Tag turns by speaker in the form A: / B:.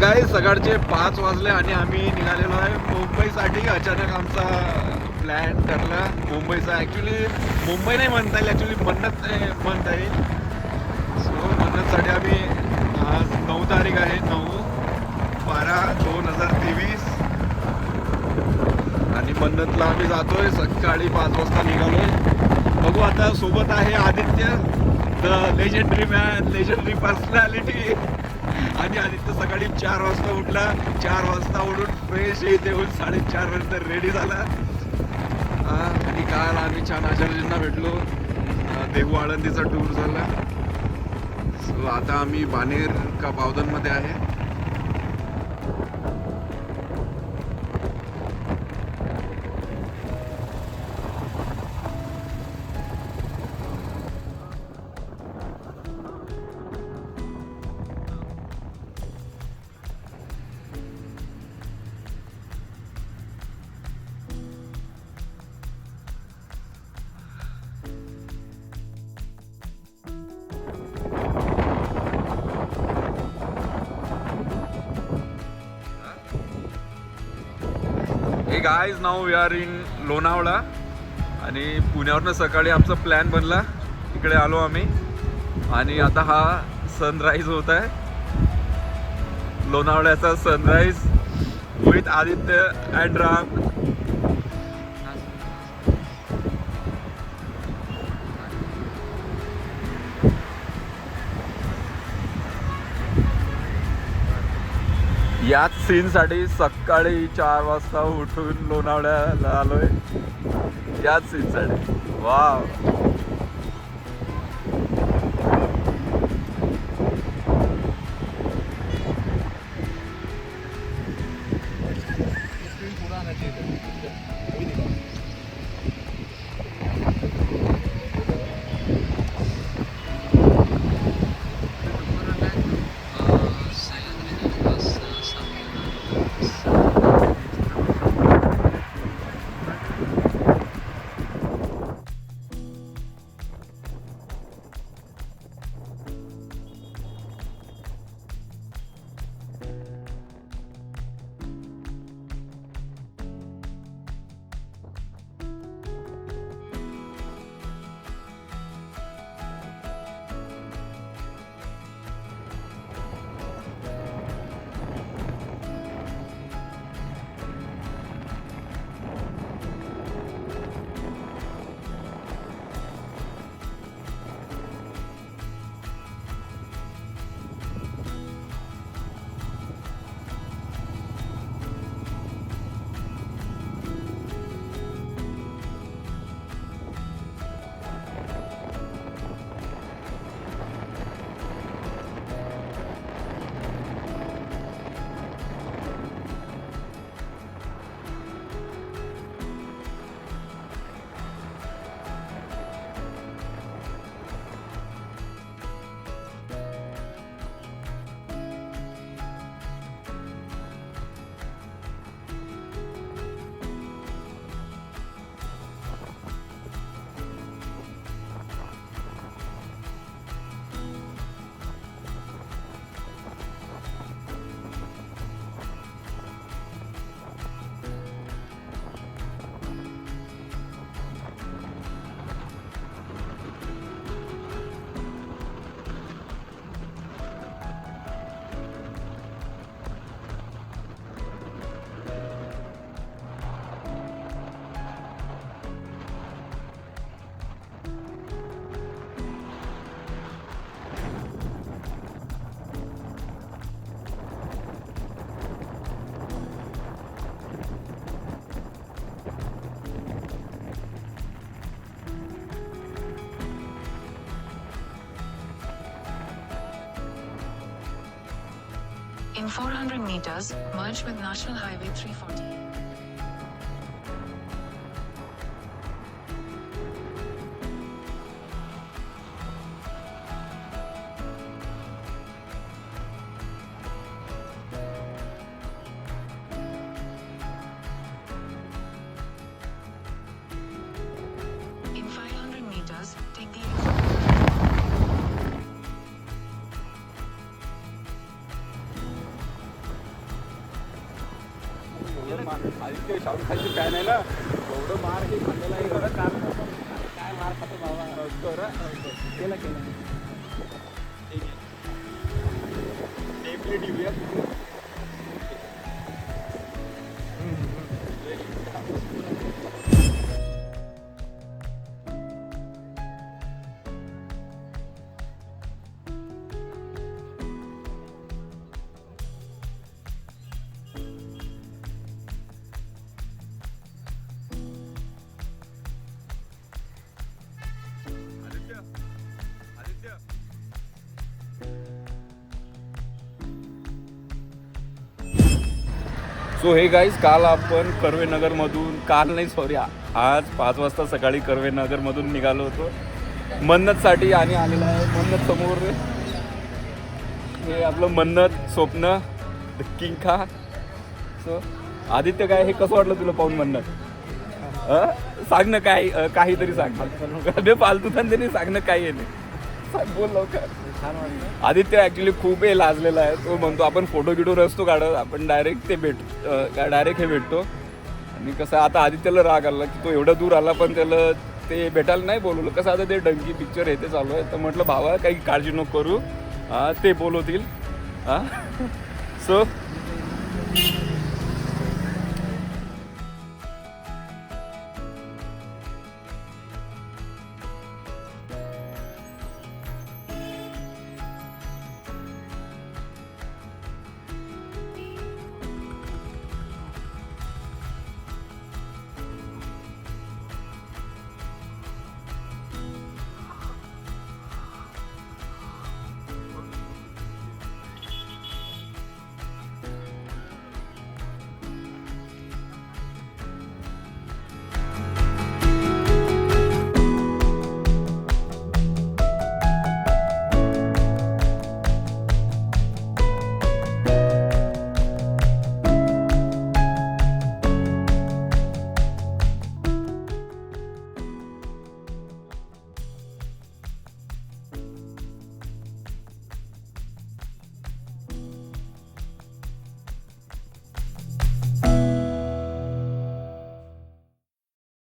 A: काय सकाळचे 5 वाजले आणि आम्ही निघालेलो आहे मुंबईसाठी. अचानक आमचा प्लॅन ठरला मुंबईचा. ॲक्च्युली मुंबई नाही म्हणता येईल, ॲक्च्युली मन्नत म्हणता येईल. सो मन्नतसाठी आम्ही आज 9 तारीख आहे, 9/12/2023 आणि मन्नतला आम्ही जातोय. सकाळी 5 वाजता निघालोय. बघू आता. सोबत आहे Aditya, the legendary man, legendary personality. आणि आदित्य सकाळी 4 वाजता उठला. 4 वाजता उठून फ्रेश इथे होऊन 4:30 नंतर रेडी झाला. आणि काल आम्ही छान आचार्यजींना भेटलो. देहू आळंदीचा टूर झाला. सो आता आम्ही बानेर का बावधनमध्ये आहे. Hey guys, now we are in Lonavala. आणि पुण्यावरनं सकाळी आमचा प्लॅन बनला, इकडे आलो आम्ही. आणि आता हा सनराईज होत आहे, लोणावळ्याचा sunrise with Aditya and Ram. याच सीनसाठी सकाळी 4 वाजता उठून लोणावळ्याला आलोय, याच सीनसाठी. Wow.
B: In 400 meters, merge with National Highway 340. In 500 meters, take the exit.
A: Shahrukh खानची फॅन आहे ना एवढं मार हे खाल्लेलं आहे एवढं
C: काय मार खातो बाबा. केलं
A: टेपली टीव्ही सो हे गाईज काल आपण कर्वेनगरमधून काल नाही सॉरी आज 5 वाजता सकाळी कर्वेनगरमधून निघालो होतो मन्नतसाठी आणि आलेलं आहे मन्नत समोर हे आपलं मन्नत स्वप्न किंग खा. सो आदित्य काय हे कसं वाटलं तुला पाहून मन्नत सांग ना काय काहीतरी सांग फालतू धंदे सांग ना काही नाही सांग बोल लवकर.
C: छान वाटलं.
A: आदित्य ॲक्च्युली खूप हे लाजलेला आहे तो म्हणतो आपण फोटो गिटो रचतो काढत आपण डायरेक्ट ते डायरेक्ट हे भेटतो आणि कसं आता आदित्यला राग आला की तो एवढं दूर आला पण त्याला ते भेटायला नाही बोलवलं कसं आता ते डंकी पिक्चर हे ते चालू आहे तर म्हटलं भावा काही काळजी नको करू ते बोलवतील हां. सो